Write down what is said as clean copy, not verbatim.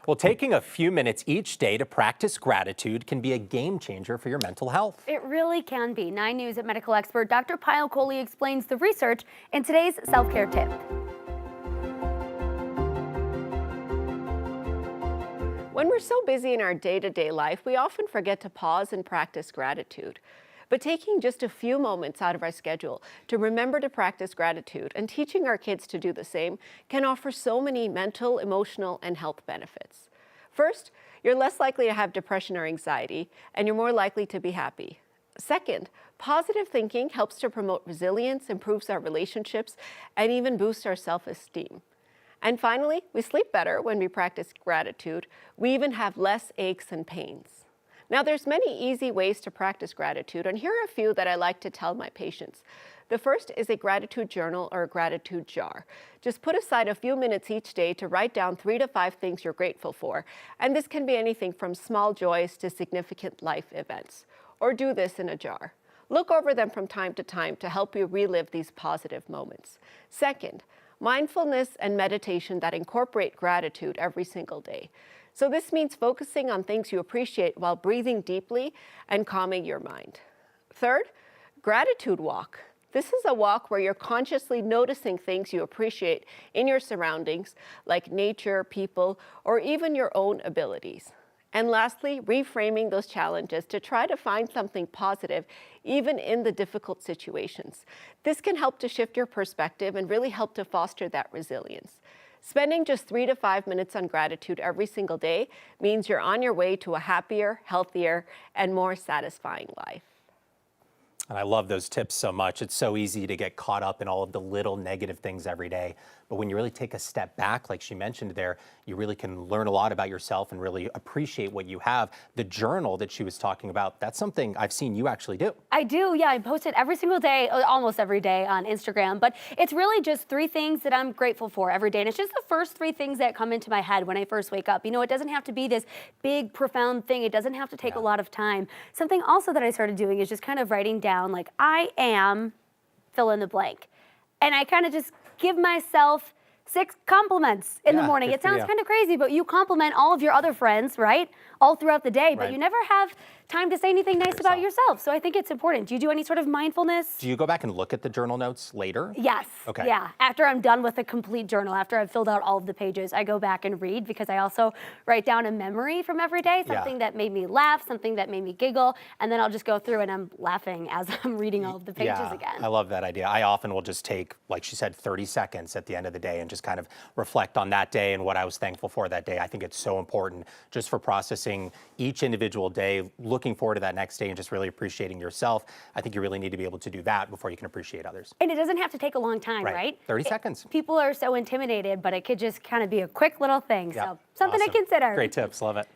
Well, taking a few minutes each day to practice gratitude can be a game changer for your mental health. It really can be. 9 News medical expert Dr. Payal Kohli explains the research in today's self-care tip. When we're so busy in our day-to-day life, we often forget to pause and practice gratitude. But taking just a few moments out of our schedule to remember to practice gratitude and teaching our kids to do the same can offer so many mental, emotional, and health benefits. First, you're less likely to have depression or anxiety, and you're more likely to be happy. Second, positive thinking helps to promote resilience, improves our relationships, and even boosts our self-esteem. And finally, we sleep better when we practice gratitude. We even have less aches and pains. Now, there's many easy ways to practice gratitude, and here are a few that I like to tell my patients. The first is a gratitude journal or a gratitude jar. Just put aside a few minutes each day to write down 3 to 5 things you're grateful for, and this can be anything from small joys to significant life events. Or do this in a jar. Look over them from time to time to help you relive these positive moments. Second, mindfulness and meditation that incorporate gratitude every single day. So this means focusing on things you appreciate while breathing deeply and calming your mind. Third, gratitude walk. This is a walk where you're consciously noticing things you appreciate in your surroundings, like nature, people, or even your own abilities. And lastly, reframing those challenges to try to find something positive, even in the difficult situations. This can help to shift your perspective and really help to foster that resilience. Spending just 3 to 5 minutes on gratitude every single day means you're on your way to a happier, healthier, and more satisfying life. And I love those tips so much. It's so easy to get caught up in all of the little negative things every day. But when you really take a step back, like she mentioned there, you really can learn a lot about yourself and really appreciate what you have. The journal that she was talking about, that's something I've seen you actually do. I do, yeah. I post it every single day, almost every day on Instagram. But it's really just 3 things that I'm grateful for every day. And it's just the first 3 things that come into my head when I first wake up. You know, it doesn't have to be this big, profound thing. It doesn't have to take a lot of time. Something also that I started doing is just kind of writing down, like, I am fill in the blank. And I kind of just give myself 6 compliments in the morning. It sounds kind of crazy, but you compliment all of your other friends, right? All throughout the day, but you never have time to say anything nice about yourself. So I think it's important. Do you do any sort of mindfulness? Do you go back and look at the journal notes later? Yes. Okay. Yeah. After I'm done with the complete journal, after I've filled out all of the pages, I go back and read because I also write down a memory from every day, something that made me laugh, something that made me giggle, and then I'll just go through and I'm laughing as I'm reading all of the pages again. I love that idea. I often will just take, like she said, 30 seconds at the end of the day and just kind of reflect on that day and what I was thankful for that day. I think it's so important just for processing each individual day, looking forward to that next day and just really appreciating yourself. I think you really need to be able to do that before you can appreciate others. And it doesn't have to take a long time, right? 30 seconds. People are so intimidated, but it could just kind of be a quick little thing. So something to consider. Great tips. Love it.